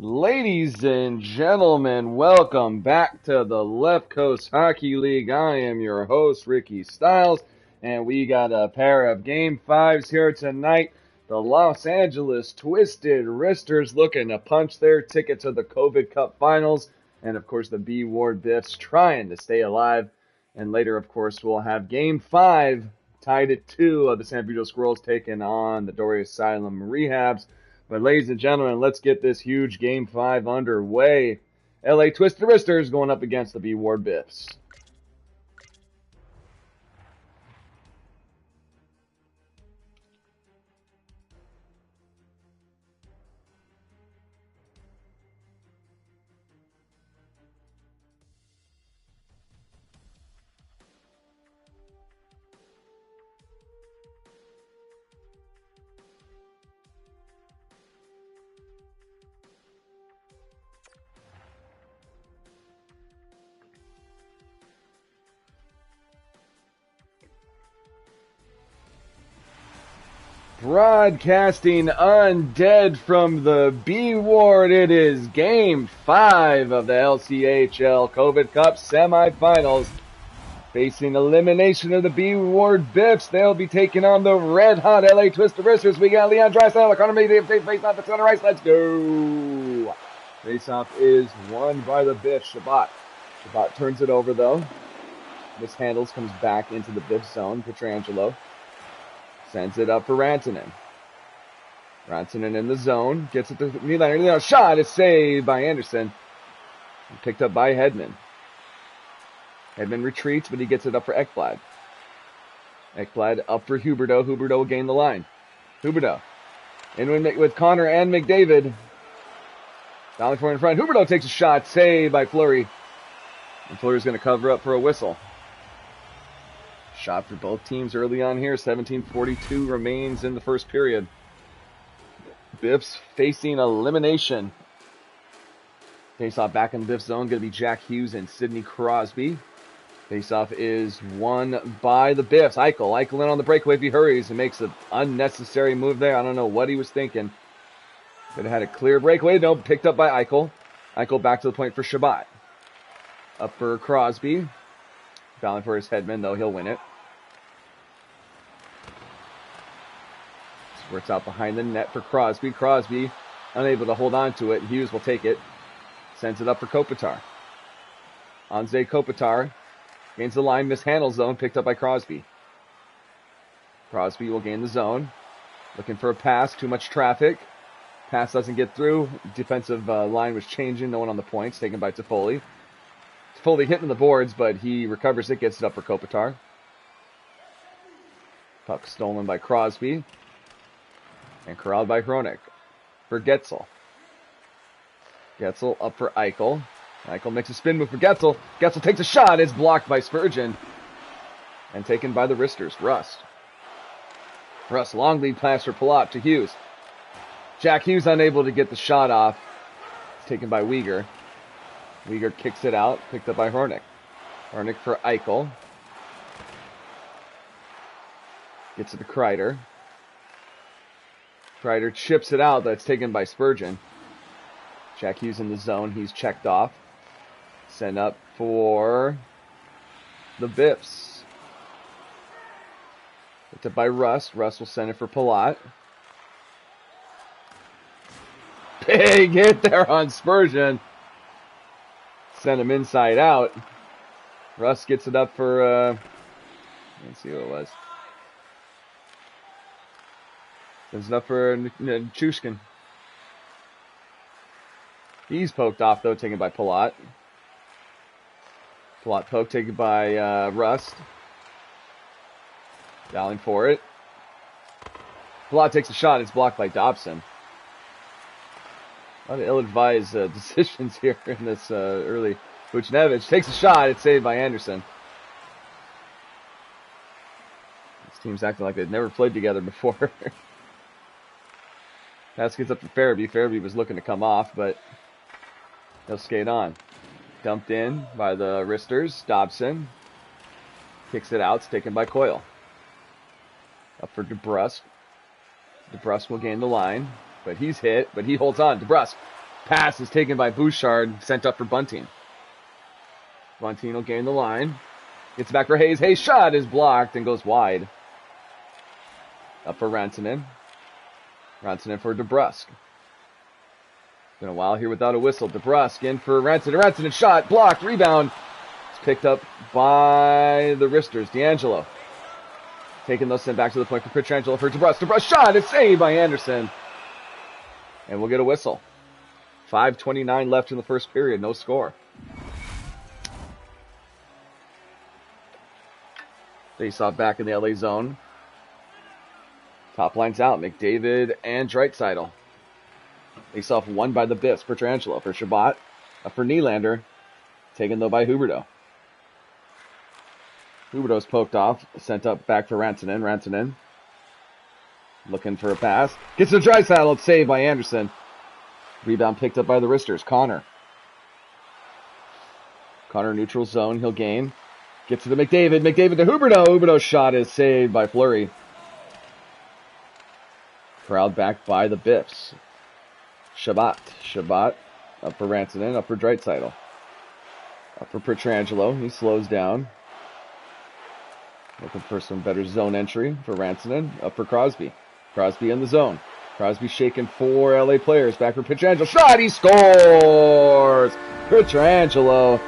Ladies and gentlemen, welcome back to the Left Coast Hockey League. I am your host, Ricky Stiles, and we got a pair of Game 5s here tonight. The Los Angeles Twisted Wristers looking to punch their ticket to the COVID Cup Finals, and of course the B Ward Biffs trying to stay alive. And later, of course, we'll have Game 5 tied at 2 of the San Pedro Squirrels taking on the Doria Asylum Rehabs. But ladies and gentlemen, let's get this huge Game 5 underway. LA Twisted Wristers going up against the B Ward Biffs. Broadcasting undead from the B Ward, it is Game 5 of the LCHL COVID Cup Semifinals. Facing elimination of the B Ward Biffs, they'll be taking on the red-hot LA Twisted Wristers. We got Leon Drysdale, Connor Media, face off the center ice. Let's go! Face-off is won by the Biffs. Shabbat turns it over, though. Mishandles, comes back into the Biff zone. Petrangelo sends it up for Rantanen. Rantanen in the zone. Gets it to Nylander. Shot is saved by Anderson. And picked up by Hedman. Hedman retreats, but he gets it up for Ekblad. Ekblad up for Huberdeau. Huberdeau will gain the line. Huberdeau in with Connor and McDavid. Dolly for in front. Huberdeau takes a shot. Saved by Fleury. And Fleury's going to cover up for a whistle. Shot for both teams early on here. 17:42 remains in the first period. Biffs facing elimination. Face-off back in the Biff zone. Going to be Jack Hughes and Sidney Crosby. Face-off is won by the Biffs. Eichel in on the breakaway if he hurries and makes an unnecessary move there. I don't know what he was thinking. Could have had a clear breakaway. No, picked up by Eichel. Eichel back to the point for Shabbat. Up for Crosby. Fouling for his Hedman, though he'll win it. Squirts out behind the net for Crosby. Crosby unable to hold on to it. Hughes will take it. Sends it up for Kopitar. Anze Kopitar gains the line, mishandles zone, picked up by Crosby. Crosby will gain the zone. Looking for a pass, too much traffic. Pass doesn't get through. Defensive line was changing, no one on the points, taken by Toffoli. Toffoli hitting the boards, but he recovers it, gets it up for Kopitar. Puck stolen by Crosby. And corralled by Hronek for Getzel. Getzel up for Eichel. Eichel makes a spin move for Getzel. Getzel takes a shot. It's blocked by Spurgeon. And taken by the Wristers. Rust, long lead pass for Palat to Hughes. Jack Hughes unable to get the shot off. It's taken by Weegar. Weegar kicks it out. Picked up by Hronek. Hronek for Eichel. Gets it to Kreider. Kreider chips it out. That's taken by Spurgeon. Jack Hughes in the zone. He's checked off. Sent up for the Biffs. Picked up by Rust. Rust will send it for Palat. Big hit there on Spurgeon. Send him inside out. Rust gets it up for, let's see who it was. Sends it up for Chushkin. He's poked off, though, taken by Palat. Palat poke taken by Rust. Dowling for it. Palat takes a shot. It's blocked by Dobson. A lot of ill-advised decisions here in this early. Buchnevich takes a shot. It's saved by Anderson. This team's acting like they've never played together before. Pass gets up to Farabee. Farabee was looking to come off, but he'll skate on. Dumped in by the Wristers. Dobson kicks it out. It's taken by Coyle. Up for DeBrusque. DeBrusque will gain the line. But he's hit, but he holds on. DeBrusque Pass is taken by Bouchard, sent up for Bunting. Bunting will gain the line. Gets back for Hayes. Hayes' shot is blocked and goes wide. Up for Rantanen. Rantanen for DeBrusque. Been a while here without a whistle. DeBrusque in for Rantanen. Rantanen shot, blocked, rebound. It's picked up by the wristers. D'Angelo. Taking those sent back to the point for Pietrangelo for DeBrusque. DeBrusque shot is saved by Anderson. And we'll get a whistle. 5:29 left in the first period. No score. Face-off back in the LA zone. Top line's out. McDavid and Draisaitl. Face-off won by the Biffs. Pietrangelo for Shabbat. Up for Nylander. Taken though by Huberdeau. Huberdeau's poked off. Sent up back for Rantanen. Rantanen. Looking for a pass. Gets to Draisaitl. It's saved by Anderson. Rebound picked up by the wristers. Connor neutral zone. He'll gain. Gets to the McDavid. McDavid to Huberdeau. Huberdeau's shot is saved by Fleury. Corralled back by the Biffs. Shabbat. Up for Rantanen. Up for Draisaitl. Up for Pietrangelo. He slows down. Looking for some better zone entry for Rantanen. Up for Crosby. Crosby in the zone. Crosby shaking 4 LA players. Back for Pietrangelo. Shot! He scores! Pietrangelo.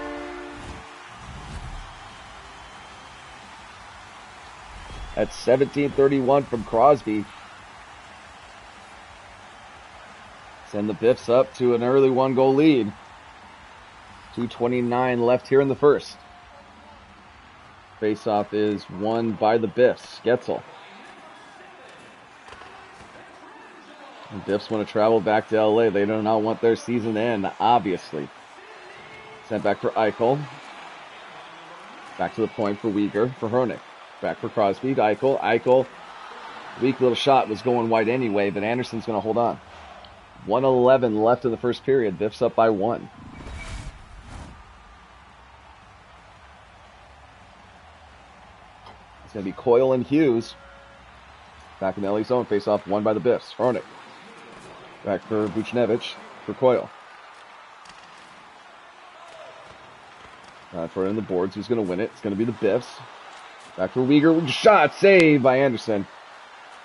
At 17:31 from Crosby. Send the Biffs up to an early 1-goal lead. 2:29 left here in the first. Face-off is won by the Biffs. Getzel. The Biffs want to travel back to LA. They do not want their season to end, obviously. Sent back for Eichel. Back to the point for Weegar. For Hronek. Back for Crosby. Eichel. Eichel. Weak little shot was going wide anyway, but Anderson's going to hold on. 1:11 left in the first period. Biffs up by 1. It's going to be Coyle and Hughes. Back in the LA zone. Face off won by the Biffs. Hronek. Back for Buchnevich. For Coyle. For in the boards. Who's going to win it? It's going to be the Biffs. Back for Weegar. Shot saved by Anderson.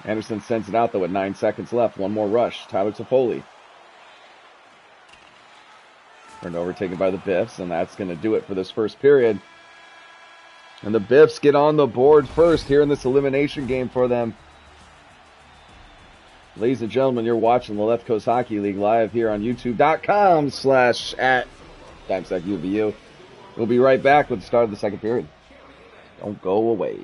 Anderson sends it out, though, with 9 seconds left. One more rush. Tyler Toffoli. Turned over, taken by the Biffs, and that's going to do it for this first period. And the Biffs get on the board first here in this elimination game for them. Ladies and gentlemen, you're watching the Left Coast Hockey League live here on YouTube.com/@DimestackUVU. We'll be right back with the start of the second period. Don't go away.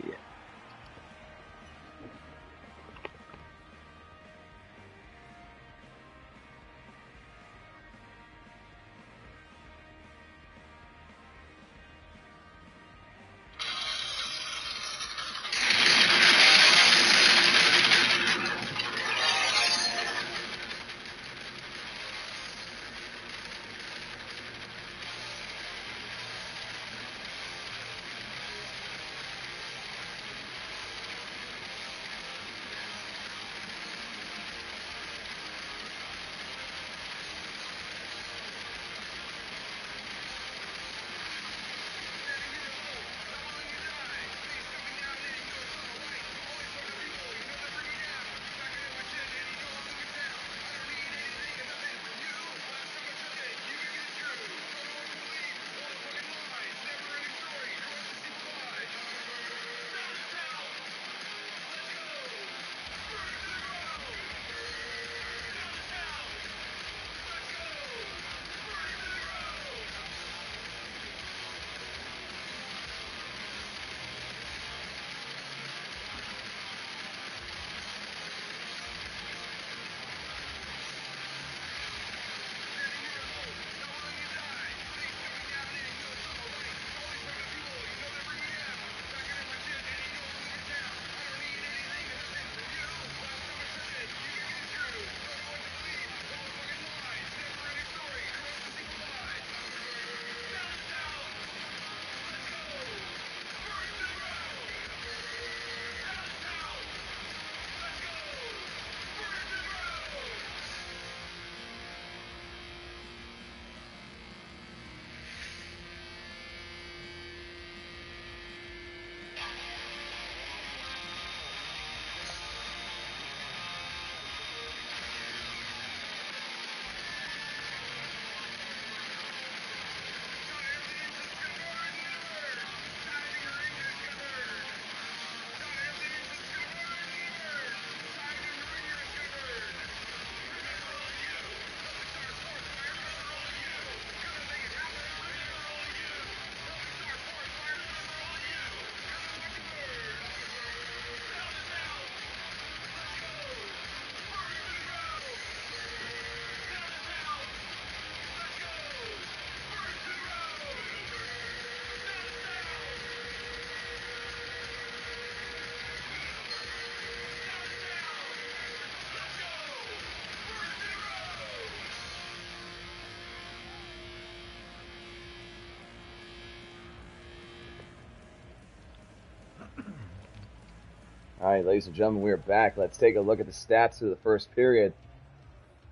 right, ladies and gentlemen, we are back. Let's take a look at the stats of the first period.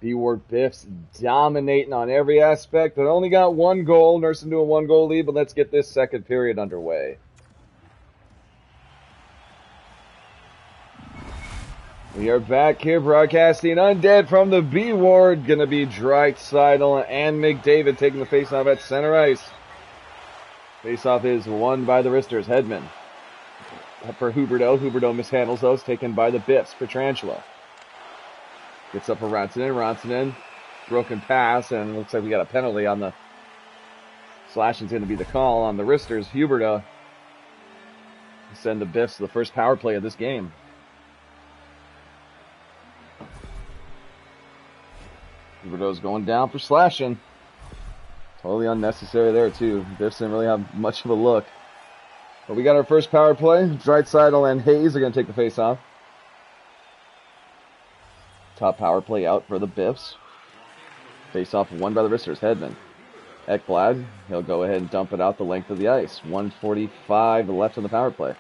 B-Ward Biffs dominating on every aspect, but only got one goal, nursing to a one-goal lead, but let's get this second period underway. We are back here broadcasting Undead from the B-Ward. Going to be Draisaitl and McDavid taking the face-off at center ice. Face-off is won by the Wristers. Hedman for Huberdeau. Huberdeau mishandles those, taken by the Biffs. Pietrangelo gets up for Rantanen. Rantanen, broken pass, and looks like we got a penalty on the slashing's going to be the call on the Wristers. Huberdeau send the Biffs to the first power play of this game. Huberdeau's going down for slashing. Totally unnecessary there, too. Biffs didn't really have much of a look. But we got our first power play. Draisaitl and Hayes are going to take the face-off. Top power play out for the Biffs. Face-off won by the Wristers. Hedman. Ekblad, he'll go ahead and dump it out the length of the ice. 1:45 left on the power play.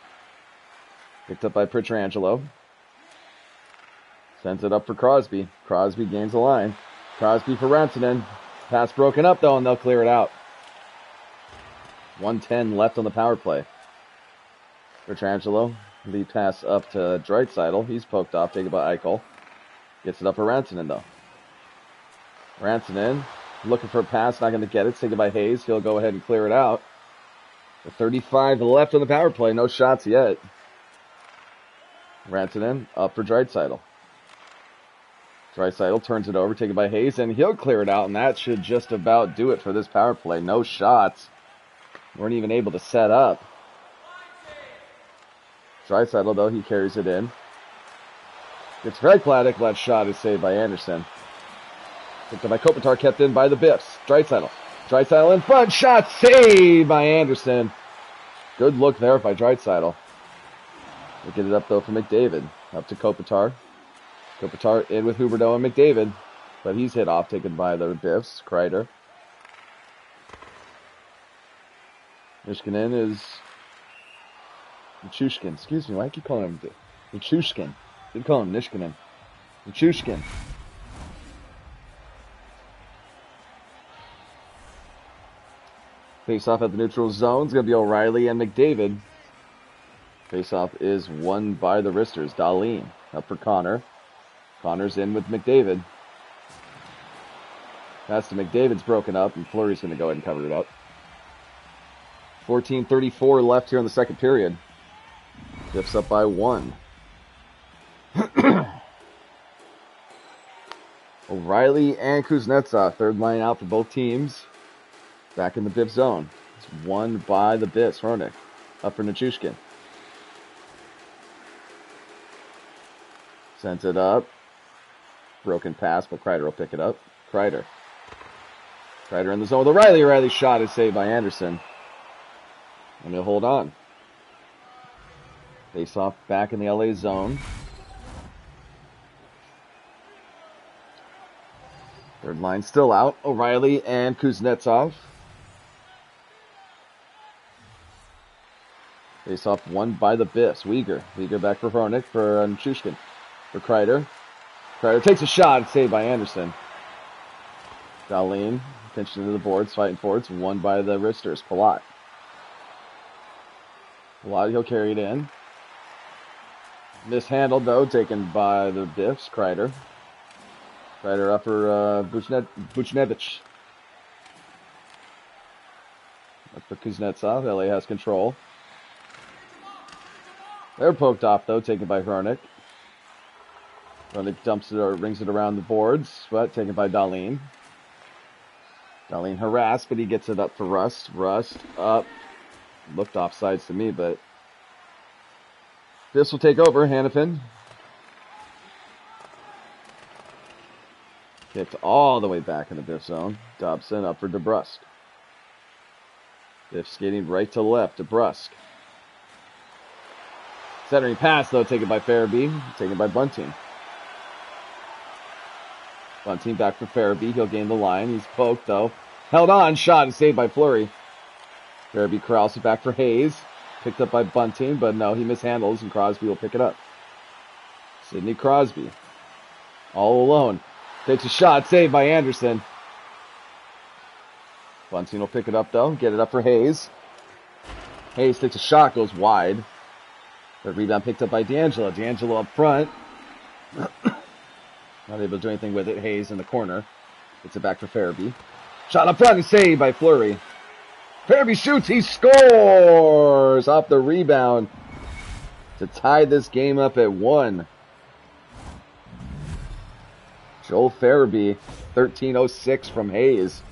Picked up by Pietrangelo. Sends it up for Crosby. Crosby gains the line. Crosby for Rantanen. Pass broken up, though, and they'll clear it out. 1:10 left on the power play. Pietrangelo, lead pass up to Draisaitl. He's poked off, taken by Eichel. Gets it up for Rantanen, though. Rantanen, looking for a pass, not going to get it. Taken by Hayes. He'll go ahead and clear it out. The 35 left on the power play. No shots yet. Rantanen up for Draisaitl. Draisaitl turns it over, taken by Hayes, and he'll clear it out, and that should just about do it for this power play. No shots. Weren't even able to set up. Draisaitl, though, he carries it in. Gets for Ekblad. Ekblad's shot is saved by Anderson. Picked up by Kopitar, kept in by the Biffs. Draisaitl. Draisaitl in front. Shot saved by Anderson. Good look there by Draisaitl. They get it up, though, for McDavid. Up to Kopitar. Kopitar in with Huberdeau and McDavid. But he's hit off, taken by the Biffs. Kreider. Nichushkin is... Nichushkin. Excuse me, why do I keep calling him Nichushkin? Didn't call him Nichushkin. Nichushkin. Face-off at the neutral zone. It's going to be O'Reilly and McDavid. Face-off is won by the Wristers. Dahlin up for Connor. Connor's in with McDavid. Pass to McDavid's broken up, and Fleury's going to go ahead and cover it up. 14:34 left here in the second period. Biffs up by 1. O'Reilly and Kuznetsov, third line out for both teams. Back in the Biff zone. It's won by the Biffs. Hronek up for Nichushkin. Sends it up. Broken pass, but Kreider will pick it up. Kreider in the zone with O'Reilly. O'Reilly's shot is saved by Anderson. And he'll hold on. Face off back in the LA zone. Third line still out. O'Reilly and Kuznetsov. Face off won by the Biffs. Weegar back for Hronek for Nichushkin. For Kreider. Kreider takes a shot. It's saved by Anderson. Dahlin pinched into the boards, fighting forwards. Won by the Wristers. Palat, he'll carry it in. Mishandled, though, taken by the Biffs. Kreider up for Buchnevich. Up for Kuznetsov. LA has control. They're poked off, though, taken by Hronek. Hronek dumps it or rings it around the boards, but taken by Dahlin. Dahlin harassed, but he gets it up for Rust. Rust up. Looked offsides to me, but this will take over. Hannafin. Kicked all the way back in the Biff zone. Dobson up for DeBrusk. Biff skating right to left. DeBrusk. Centering pass, though, taken by Farabee. Taken by Bunting. Bunting back for Farabee. He'll gain the line. He's poked, though. Held on. Shot is saved by Fleury. Farabee corrals it back for Hayes. Picked up by Bunting, but no, he mishandles, and Crosby will pick it up. Sidney Crosby. All alone. Takes a shot, saved by Anderson. Bunting will pick it up, though. Get it up for Hayes. Hayes takes a shot, goes wide. The rebound picked up by D'Angelo. D'Angelo up front. Not able to do anything with it. Hayes in the corner. Gets it back for Farabee. Shot up front and saved by Fleury. Farabee shoots. He scores off the rebound to tie this game up at 1. Joel Farabee, 13:06 from Hayes.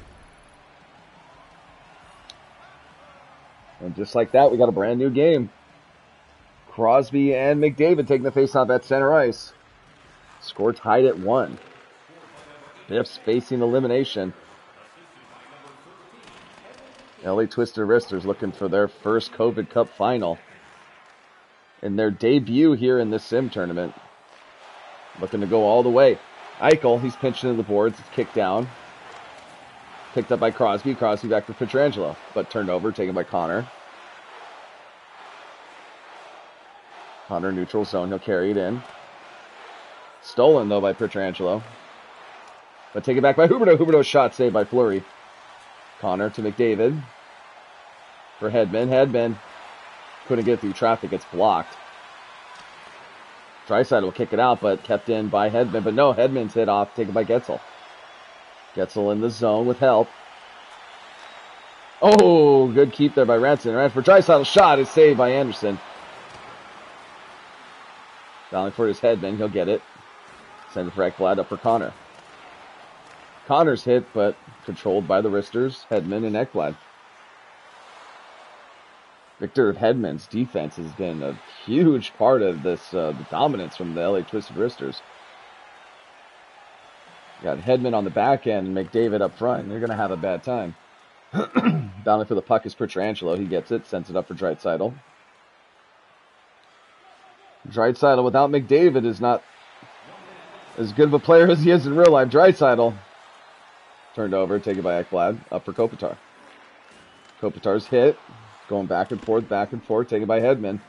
And just like that, we got a brand new game. Crosby and McDavid taking the faceoff at center ice. Score tied at 1. Biffs facing elimination. LA Twisted Wristers looking for their first COVID Cup final. In their debut here in this sim tournament. Looking to go all the way. Eichel, he's pinched into the boards. It's kicked down. Picked up by Crosby. Crosby back to Pietrangelo. But turned over, taken by Connor. Connor neutral zone. He'll carry it in. Stolen, though, by Pietrangelo. But taken back by Huberdeau. Huberdeau's shot saved by Fleury. Connor to McDavid. For Hedman. Hedman couldn't get through traffic. It's blocked. Draisaitl will kick it out, but kept in by Hedman. But no, Hedman's hit off, taken by Getzel. Getzel in the zone with help. Oh, good keep there by Ranson. For Draisaitl's shot is saved by Anderson. Battling for his Hedman. He'll get it. Send it for Ekblad up for Connor. Connor's hit, but controlled by the wristers, Hedman and Ekblad. Victor Hedman's defense has been a huge part of this the dominance from the LA Twisted Wristers. Got Hedman on the back end and McDavid up front. They're going to have a bad time. Battling for the puck is Pietrangelo. He gets it, sends it up for Draisaitl. Draisaitl without McDavid is not as good of a player as he is in real life. Draisaitl turned over, taken by Ekblad, up for Kopitar. Kopitar's hit, going back and forth, taken by Hedman.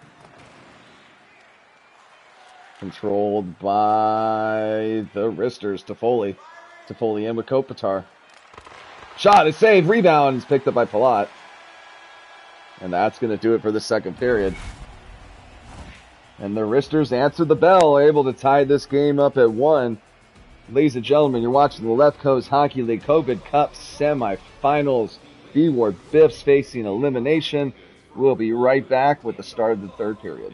Controlled by the wristers, Toffoli. Toffoli in with Kopitar. Shot is saved, rebound is picked up by Palat. And that's going to do it for the second period. And the wristers answered the bell, able to tie this game up at 1. Ladies and gentlemen, you're watching the Left Coast Hockey League COVID Cup semifinals. B-Ward Biffs facing elimination. We'll be right back with the start of the third period.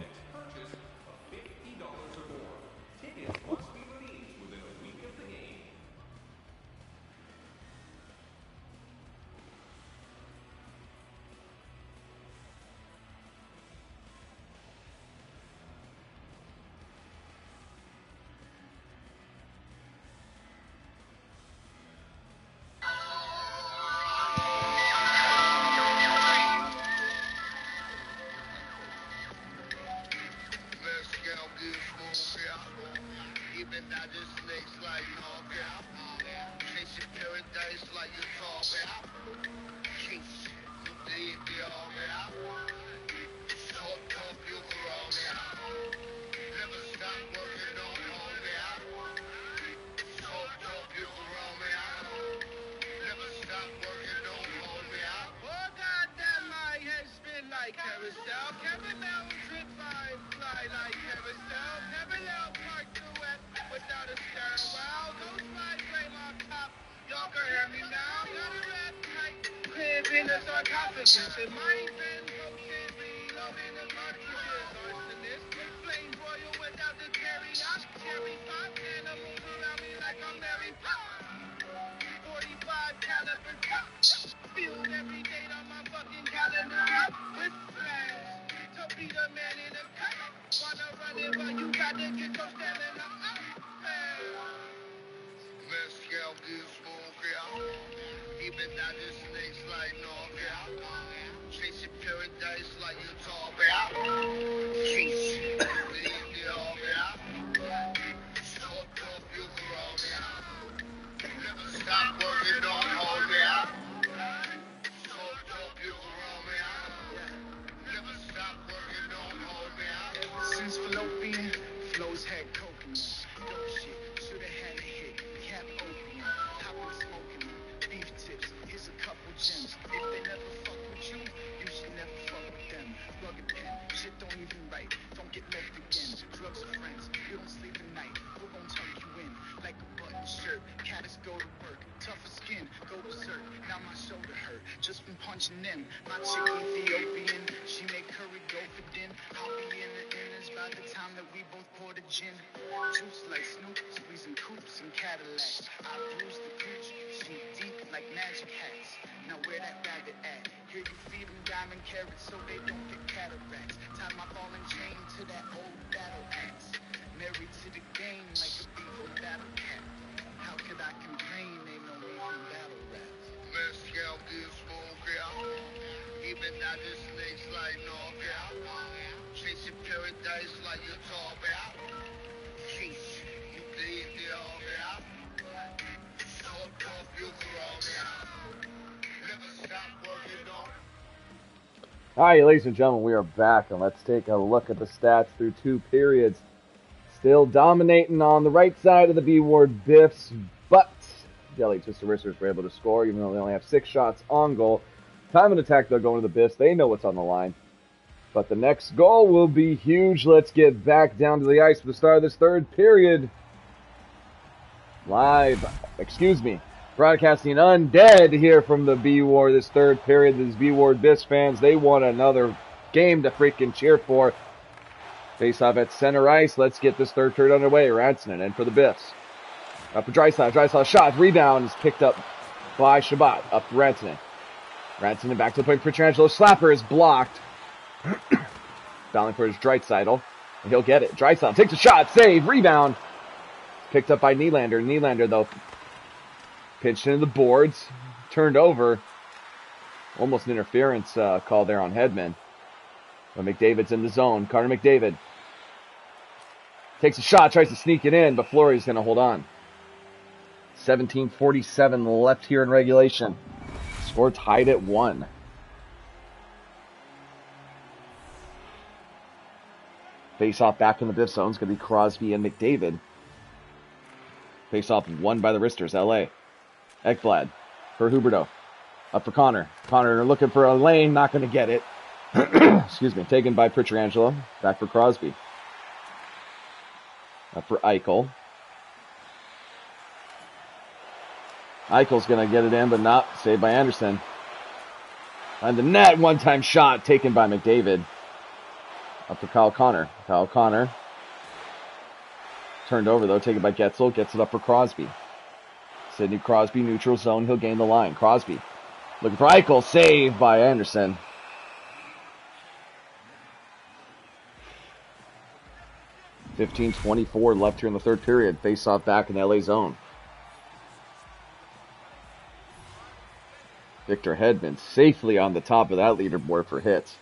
had us go to work. Tougher skin, go berserk. Now my shoulder hurt, just from punching them. My chick Ethiopian, she make curry go for din. I'll be in the inners by the time that we both pour the gin. Juice like Snoop, squeezing coupes and Cadillacs. I bruise the gooch, she deep like magic hats. Now where that rabbit at? Here you feed them diamond carrots so they don't get cataracts. Tie my ball and chain to that old battle axe. Married to the game like a beef from battle cat. How could I complain? Ain't no need for battle rap. Let's go this smoke out. Even now this snakes like knockout. Chasing paradise like you talk about. Chase, you bleed the all out. So tough you crawl out. Never stop working on. All right, ladies and gentlemen, we are back, and let's take a look at the stats through 2 periods. Still dominating on the right side of the B Ward Biffs, but the LCHL Roosters were able to score, even though they only have 6 shots on goal. Time of attack, they'll go into the Biffs. They know what's on the line. But the next goal will be huge. Let's get back down to the ice for the start of this 3rd period. Broadcasting undead here from the B Ward this 3rd period. These B Ward Biffs fans, they want another game to freaking cheer for. Face off at center ice. Let's get this 3rd period underway. Ransonen in for the Biffs. Up for Drysdale. Drysdale shot. Rebound is picked up by Shabbat. Up to Ransonen. Ransonen back to the point for Pietrangelo. Slapper is blocked. Battling for his Drysdale. And he'll get it. Drysdale takes a shot. Save. Rebound. Picked up by Nylander. Nylander, though, pitched into the boards. Turned over. Almost an interference call there on Hedman. But McDavid's in the zone. Carter McDavid takes a shot, tries to sneak it in, but Fleury's going to hold on. 17:47 left here in regulation. Score tied at 1. Face off back in the Biff zone is going to be Crosby and McDavid. Face off won by the Wristers, LA. Ekblad for Huberdeau. Up for Connor. Connor looking for a lane, not going to get it. Excuse me, taken by Pietrangelo. Back for Crosby. Up for Eichel. Eichel's going to get it in, but not. Saved by Anderson. And the net, one-time shot taken by McDavid. Up for Kyle Connor. Kyle Connor. Turned over, though, taken by Getzel. Gets it up for Crosby. Sidney Crosby, neutral zone. He'll gain the line. Crosby. Looking for Eichel. Saved by Anderson. 15:24 left here in the 3rd period. Face-off back in the LA zone. Victor Hedman safely on the top of that leaderboard for hits.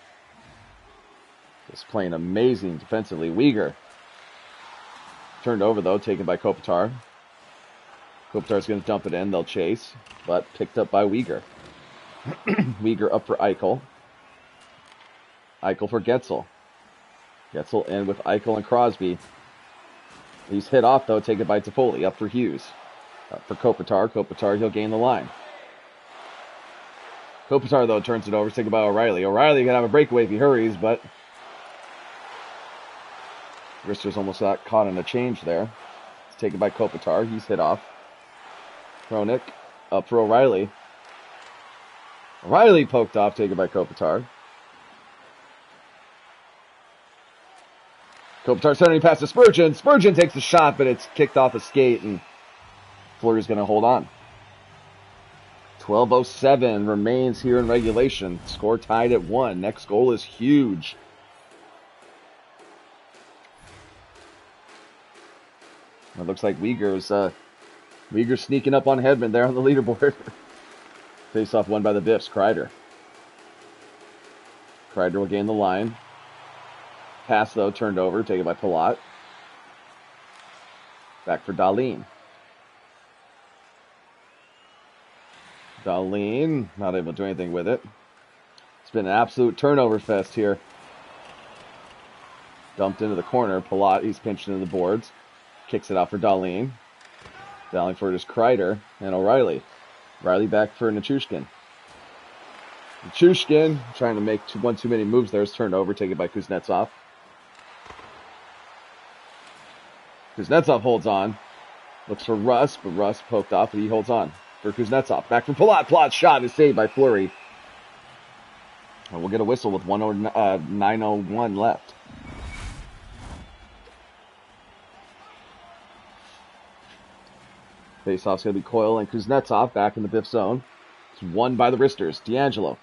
Just playing amazing defensively. Uyghur. Turned over, though, taken by Kopitar. Kopitar's going to dump it in. They'll chase, but picked up by Uyghur. Uyghur up for Eichel. Eichel for Getzel. Getzel in with Eichel and Crosby. He's hit off, though, taken by Toffoli. Up for Hughes. Up for Kopitar. Kopitar, he'll gain the line. Kopitar, though, turns it over, taken by O'Reilly. O'Reilly can have a breakaway if he hurries, but Wristers almost got caught in a change there. It's taken by Kopitar. He's hit off. Hronik up for O'Reilly. O'Reilly poked off, taken by Kopitar. Kopitar sending past to Spurgeon. Spurgeon takes the shot, but it's kicked off a skate, and Fleury's going to hold on. 12:07 remains here in regulation. Score tied at 1. Next goal is huge. It looks like Uyghur's sneaking up on Hedman there on the leaderboard. Face-off won by the Biffs. Kreider. Kreider will gain the line. Pass, though, turned over, taken by Palat. Back for Dahlin. Dahlin, not able to do anything with it. It's been an absolute turnover fest here. Dumped into the corner. Palat, he's pinched into the boards. Kicks it out for Dahlin. Dahlin for just Kreider and O'Reilly. O'Reilly back for Nichushkin. Nichushkin trying to make one too many moves there. Is turned over, taken by Kuznetsov. Kuznetsov holds on. Looks for Russ, but Russ poked off, but he holds on. For Kuznetsov. Back for Palat. Palat's shot is saved by Fleury. And we'll get a whistle with 9:01 left. Faceoff's going to be Coyle and Kuznetsov back in the Biff zone. It's won by the wristers. D'Angelo.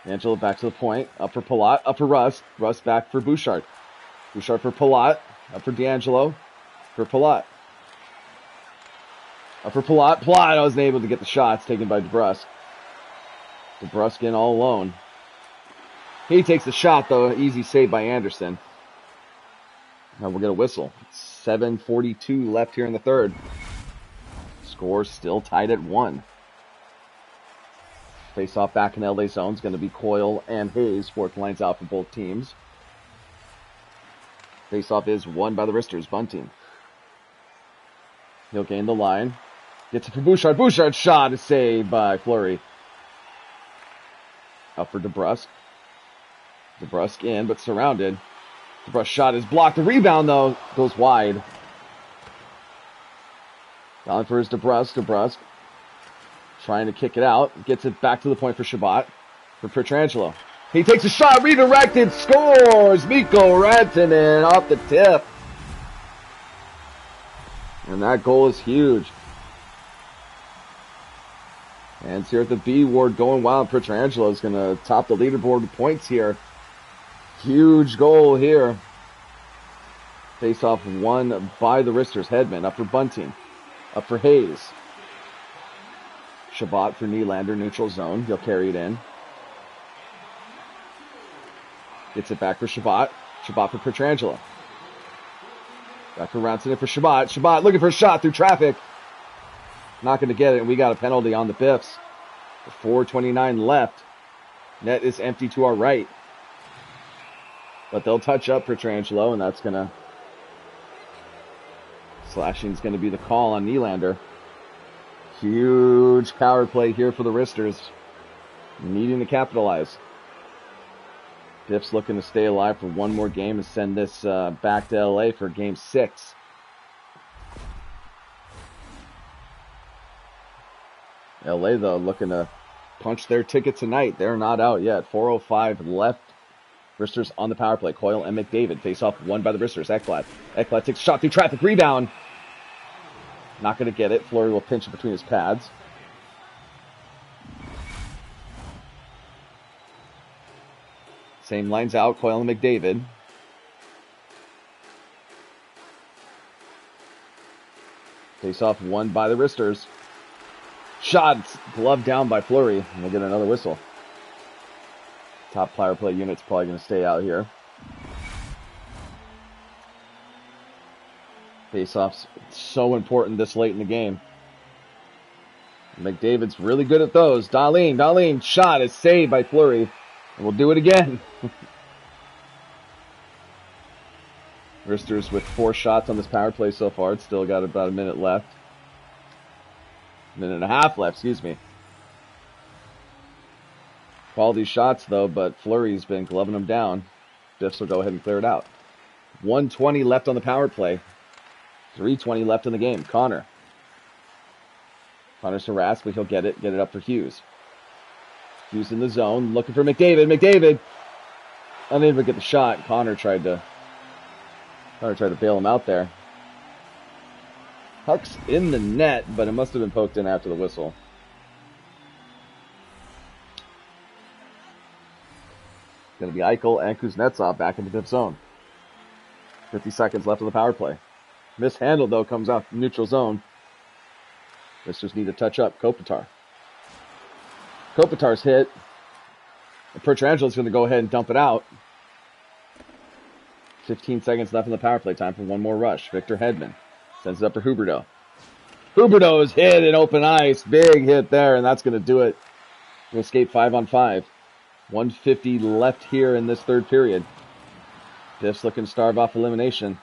D'Angelo back to the point. Up for Palat. Up for Russ. Russ back for Bouchard. Bouchard for Palat. Up for D'Angelo. For Palat. Up for Palat. Palat wasn't able to get the shots taken by DeBrusque. DeBrusque in all alone. He takes the shot, though. Easy save by Anderson. Now we'll get a whistle. 7:42 left here in the third. Score still tied at 1. Face-off back in LA zone is going to be Coyle and Hayes. Fourth lines out for both teams. Face-off is won by the wristers. Bunting. He'll gain the line. Gets it for Bouchard. Bouchard's shot is saved by Fleury. Up for DeBrusque. DeBrusque in, but surrounded. DeBrusque's shot is blocked. The rebound, though, goes wide. Down for his DeBrusque. Trying to kick it out. Gets it back to the point for Shabbat. For Pietrangelo. He takes a shot. Redirected. Scores. Mikko Rantanen off the tip. And that goal is huge. And here at the B ward going wild. Pietrangelo is going to top the leaderboard with points here. Huge goal here. Face-off won by the wristers. Hedman up for Bunting. Up for Hayes. Shabbat for Nylander, neutral zone. He'll carry it in. Gets it back for Shabbat. Shabbat for Pietrangelo. Back for Rantanen for Shabbat. Shabbat looking for a shot through traffic. Not going to get it, and we got a penalty on the Biffs. 4:29 left. Net is empty to our right. But they'll touch up Pietrangelo, and that's going to... Slashing is going to be the call on Nylander. Huge power play here for the wristers. Needing to capitalize. Biffs looking to stay alive for one more game and send this back to LA for game 6. LA, though, looking to punch their ticket tonight. They're not out yet. 4:05 left. Wristers on the power play. Coyle and McDavid face off, won by the wristers. Ekblad takes a shot through traffic. Rebound. Not going to get it. Fleury will pinch it between his pads. Same lines out. Coyle and McDavid. Face off won by the wristers. Shot gloved down by Fleury. And we'll get another whistle. Top power play unit's probably going to stay out here. Face-offs so important this late in the game. McDavid's really good at those. Dahlin shot is saved by Fleury. And we'll do it again. Wristers with 4 shots on this power play so far. It's still got about a minute left. Minute and a half left, excuse me. Quality shots, though, but Fleury's been gloving them down. Biffs will go ahead and clear it out. 1:20 left on the power play. 3:20 left in the game. Connor's harassed, but he'll get it. Get it up for Hughes. Hughes in the zone, looking for McDavid. McDavid unable to get the shot. Connor tried to bail him out there. Puck's in the net, but it must have been poked in after the whistle. Going to be Eichel and Kuznetsov back in the Biff zone. 50 seconds left on the power play. Mishandled, though, comes out from neutral zone. Just need to touch up. Kopitar's hit. Pietrangelo's going to go ahead and dump it out. 15 seconds left on the power play. Time for one more rush. Victor Hedman sends it up for Huberdeau. Huberdeau is hit in open ice. Big hit there, and that's going to do it. We'll escape 5-on-5. 1:50 left here in this third period. Biffs looking to starve off elimination.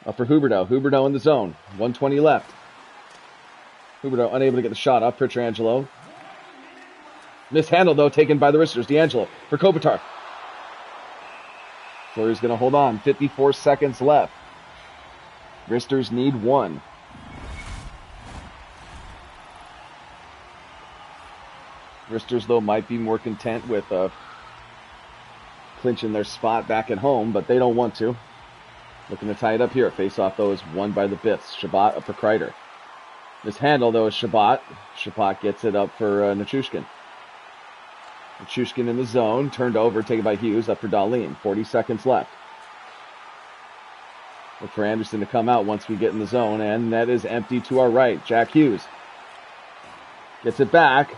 Up for Huberdeau. Huberdeau in the zone. 1:20 left. Huberdeau unable to get the shot up. Pietrangelo. Mishandled, though, taken by the wristers. D'Angelo for Kopitar. Fleury's going to hold on. 54 seconds left. Wristers need 1. Roosters, though, might be more content with clinching their spot back at home, but they don't want to. Looking to tie it up here. Face-off, though, is won by the Biffs. Shabbat up for Kreider. This handle, though, is Shabbat. Shabbat gets it up for Nichushkin. Nichushkin in the zone. Turned over, taken by Hughes. Up for Dahlin. 40 seconds left. Look for Anderson to come out once we get in the zone, and that is empty to our right. Jack Hughes gets it back.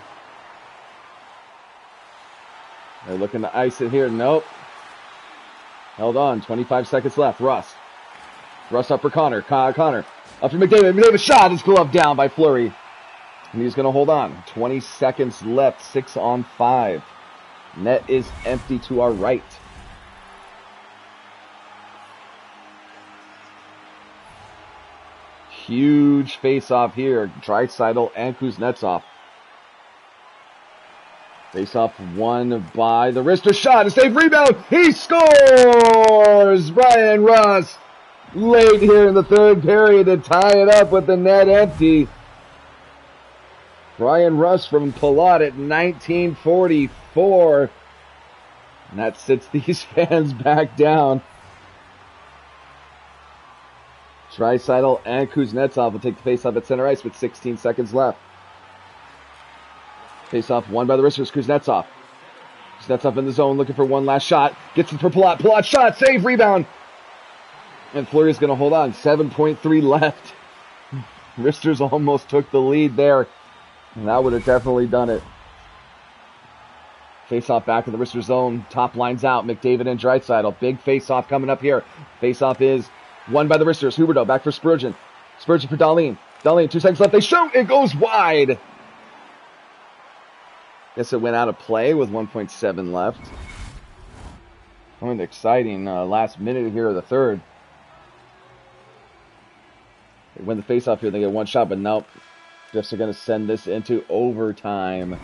They're looking to ice it here. Nope. Held on. 25 seconds left. Russ up for Connor. Connor up for McDavid. McDavid shot. His glove down by Fleury. And he's going to hold on. 20 seconds left. 6 on 5. Net is empty to our right. Huge face-off here. Draisaitl and Kuznetsov. Face-off won by the wrister shot. A save rebound. He scores! Brian Russ late here in the third period to tie it up with the net empty. Brian Russ from Palat at 1944. And that sits these fans back down. Draisaitl and Kuznetsov will take the face-off at center ice with 16 seconds left. Face-off won by the wristers. Kuznetsov. Kuznetsov in the zone looking for one last shot. Gets it for Palat. Palat shot. Save. Rebound. And Fleury's going to hold on. 7.3 left. Wristers almost took the lead there. And that would have definitely done it. Face-off back in the wrister zone. Top lines out. McDavid and Draisaitl. Big face-off coming up here. Face-off is won by the wristers. Huberdeau back for Spurgeon. Spurgeon for Dahlin. Dahlin, 2 seconds left. They shoot. It goes wide. Guess it went out of play with 1.7 left. Kind of exciting last minute here of the third. They win the face-off here. They get one shot, but nope. Biffs are going to send this into overtime.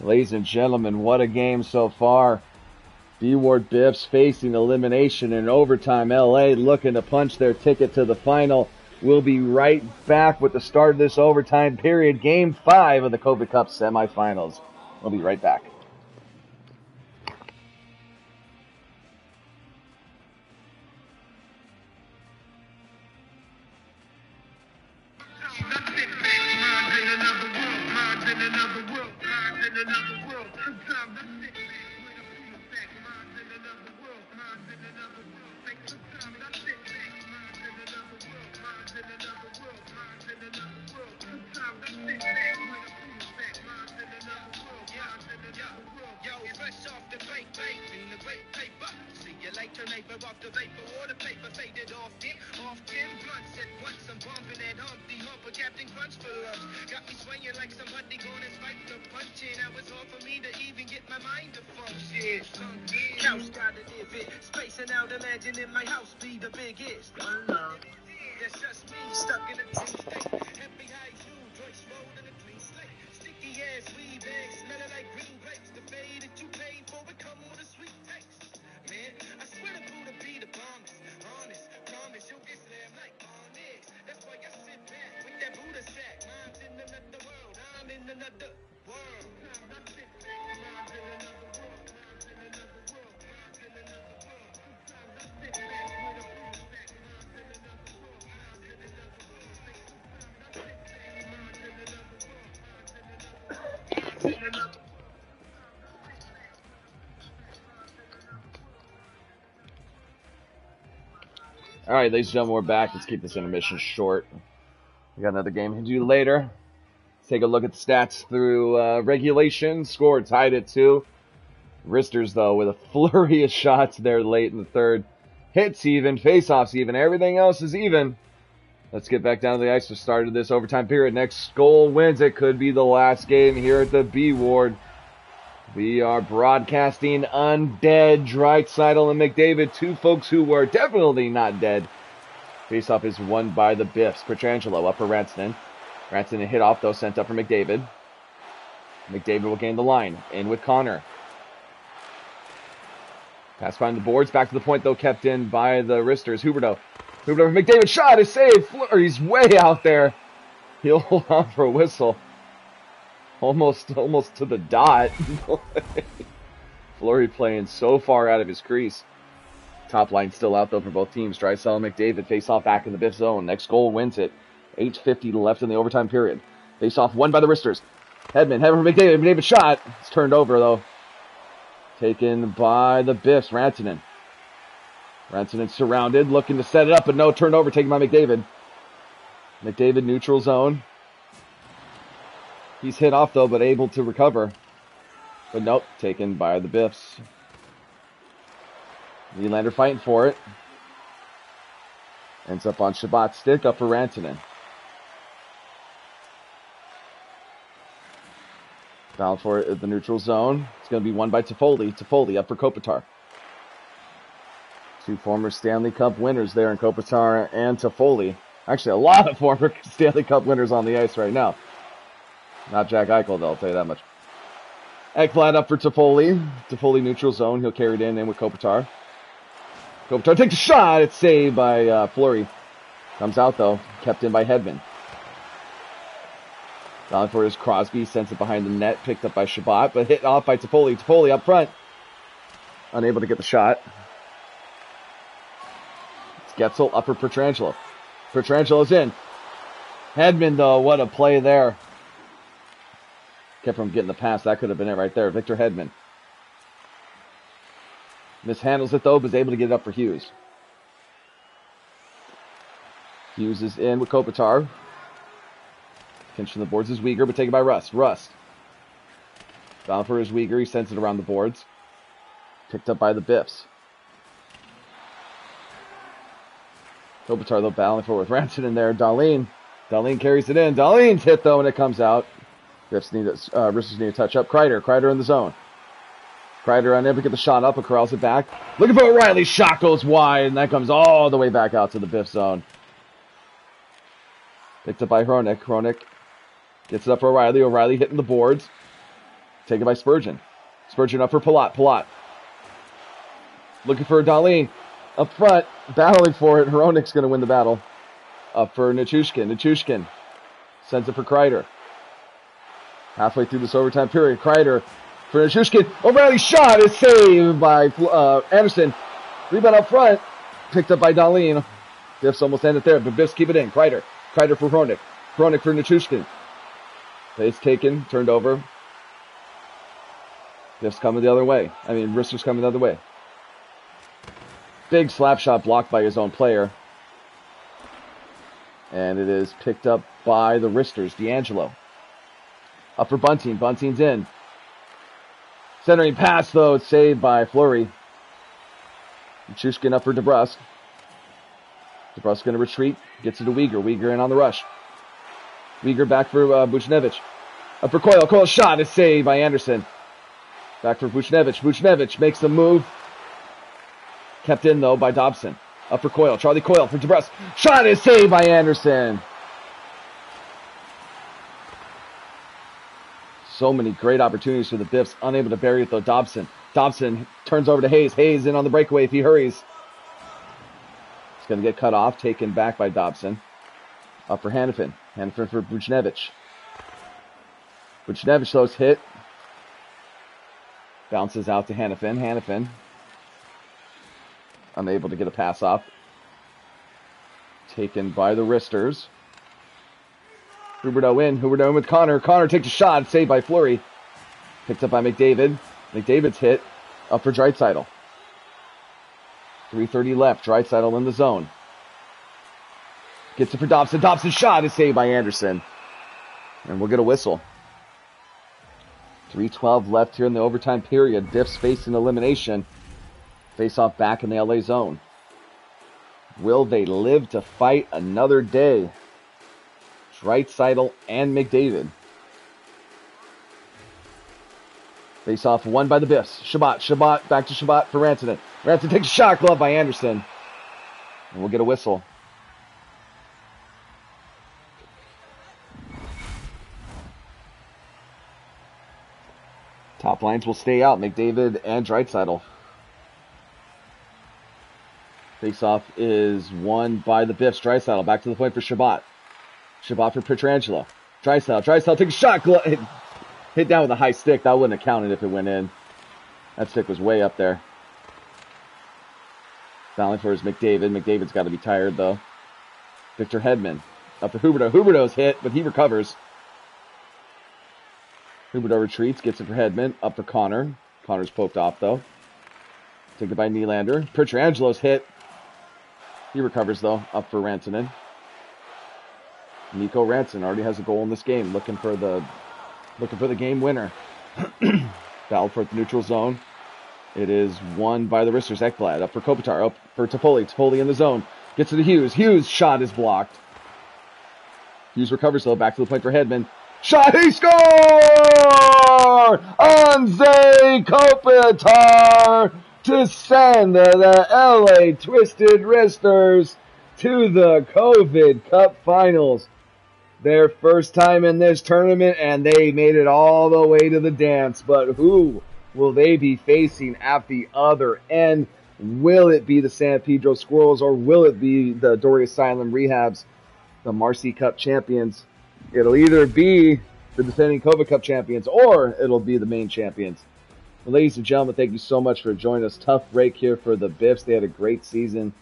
Ladies and gentlemen, what a game so far. B-Ward Biffs facing elimination in overtime. LA looking to punch their ticket to the final. We'll be right back with the start of this overtime period. Game 5 of the COVID Cup semifinals. We'll be right back. All right, ladies and gentlemen, we're back. Let's keep this intermission short. We got another game to do later. Let's take a look at the stats through regulation. Score tied at 2. Wristers, though, with a flurry of shots there late in the third. Hits even, face-offs even, everything else is even. Let's get back down to the ice to start of this overtime period. Next goal wins. It could be the last game here at the B Ward. We are broadcasting undead Draisaitl and McDavid, two folks who were definitely not dead. Faceoff is won by the Biffs. Pietrangelo up for Rantanen. Rantanen hit off, though, sent up for McDavid. McDavid will gain the line. In with Connor. Pass behind the boards. Back to the point, though, kept in by the wristers. Huberdeau. Huberdeau for McDavid. Shot is saved. He's way out there. He'll hold on for a whistle. Almost to the dot. Fleury playing so far out of his crease. Top line still out, though, for both teams. Drysdale and McDavid face off back in the Biff zone. Next goal wins it. 8:50 left in the overtime period. Face off won by the Wristers. Hedman for McDavid. McDavid shot. It's turned over, though. Taken by the Biffs. Rantanen surrounded, looking to set it up, but no, turned over, taken by McDavid. McDavid neutral zone. He's hit off, though, but able to recover. But nope, taken by the Biffs. Nylander fighting for it. Ends up on Shabbat's stick, up for Rantanen. Down for it at the neutral zone. It's going to be won by Toffoli. Toffoli up for Kopitar. Two former Stanley Cup winners there in Kopitar and Toffoli. Actually, a lot of former Stanley Cup winners on the ice right now. Not Jack Eichel, though, I'll tell you that much. Ekblad up for Toffoli. Toffoli neutral zone. He'll carry it in with Kopitar. Kopitar takes a shot. It's saved by Fleury. Comes out, though. Kept in by Hedman. Down for his Crosby. Sends it behind the net. Picked up by Shabbat, but hit off by Toffoli. Toffoli up front. Unable to get the shot. It's Getzel up for Pietrangelo. Pietrangelo's in. Hedman, though, what a play there. Kept from getting the pass. That could have been it right there. Victor Hedman. Mishandles it, though, but is able to get it up for Hughes. Hughes is in with Kopitar. Pinching the boards is Weegar, but taken by Rust. Rust. Down for his Weegar. He sends it around the boards. Picked up by the Biffs. Kopitar, though, battling for it with Ranson in there. Dahlin carries it in. Dahlin's hit, though, and it comes out. Biffs Roosters need to touch up. Kreider in the zone. Kreider unable to get the shot up, but corrals it back. Looking for O'Reilly. Shot goes wide, and that comes all the way back out to the Biff zone. Picked up by Hronek. Hronek gets it up for O'Reilly. O'Reilly hitting the boards. Taken by Spurgeon. Spurgeon up for Palat. Palat. Looking for Dahlin. Up front. Battling for it. Hronek's going to win the battle. Up for Nichushkin. Nichushkin sends it for Kreider. Halfway through this overtime period. Kreider for Nichushkin. O'Reilly shot is saved by Anderson. Rebound up front. Picked up by Dahlin. Biffs almost ended there, but Biffs keep it in. Kreider for Hronek. Hronek for Nichushkin. Pace taken. Turned over. Biffs coming the other way. Roosters coming the other way. Big slap shot blocked by his own player. And it is picked up by the Wristers. D'Angelo. Up for Bunting. Bunting's in. Centering pass, though. It's saved by Fleury. Nichushkin up for DeBrusk. DeBrusk going to retreat. Gets it to Weegar. Weegar in on the rush. Weegar back for Buchnevich. Up for Coyle. Coyle's shot is saved by Anderson. Back for Buchnevich. Buchnevich makes the move. Kept in, though, by Dobson. Up for Coyle. Charlie Coyle for DeBrusk. Shot is saved by Anderson. So many great opportunities for the Biffs. Unable to bury it, though. Dobson. Dobson turns over to Hayes. Hayes in on the breakaway if he hurries. It's going to get cut off. Taken back by Dobson. Up for Hanifin. Hanifin for Buchnevich. Buchnevich, though, is hit. Bounces out to Hanifin. Hanifin unable to get a pass off. Taken by the Wristers. Huberdeau in with Connor. Connor takes a shot. Saved by Fleury. Picked up by McDavid. McDavid's hit. Up for Draisaitl. 3:30 left. Draisaitl in the zone. Gets it for Dobson. Dobson's shot is saved by Anderson. And we'll get a whistle. 3:12 left here in the overtime period. Biffs facing elimination. Face off back in the LA zone. Will they live to fight another day? Draisaitl and McDavid. Face off won by the Biffs. Shabbat back to Shabbat for Rantanen. Rantanen takes a shot, glove by Anderson. And we'll get a whistle. Top lines will stay out. McDavid and Draisaitl. Face-off is won by the Biffs. Draisaitl back to the point for Shabbat. Shabbat for Pietrangelo. Draisaitl takes a shot. Hit down with a high stick. That wouldn't have counted if it went in. That stick was way up there. Fouling for his McDavid. McDavid's got to be tired, though. Victor Hedman. Up for Huberdeau. Huberdeau's hit, but he recovers. Huberdeau retreats. Gets it for Hedman. Up for Connor. Connor's poked off, though. Taken by Nylander. Pietrangelo's hit. He recovers, though. Up for Rantanen. Nico Rantanen already has a goal in this game. Looking for the game winner. Battle for the neutral zone. It is won by the wristers. Ekblad up for Kopitar. Up for Toffoli. Toffoli in the zone. Gets to the Hughes. Hughes' shot is blocked. Hughes recovers, though. Back to the point for Hedman. Shot. He scores! Anze Kopitar to send the LA Twisted Wristers to the COVID Cup Finals. Their first time in this tournament, and they made it all the way to the dance. But who will they be facing at the other end? Will it be the San Pedro Squirrels, or will it be the Doria Asylum Rehabs, the Marcy Cup champions? It'll either be the defending COVID Cup champions, or it'll be the main champions. Well, ladies and gentlemen, thank you so much for joining us. Tough break here for the Biffs. They had a great season.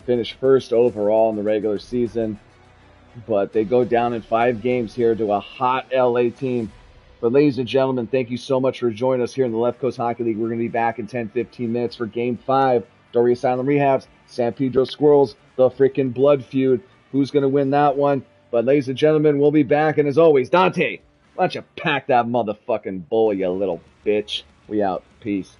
Finished first overall in the regular season. But they go down in 5 games here to a hot LA team. But ladies and gentlemen, thank you so much for joining us here in the Left Coast Hockey League. We're going to be back in 10-15 minutes for Game 5. Doria Asylum Rehabs, San Pedro Squirrels, the freaking blood feud. Who's going to win that one? But ladies and gentlemen, we'll be back. And as always, Dante, why don't you pack that motherfucking bowl, you little bitch. We out. Peace.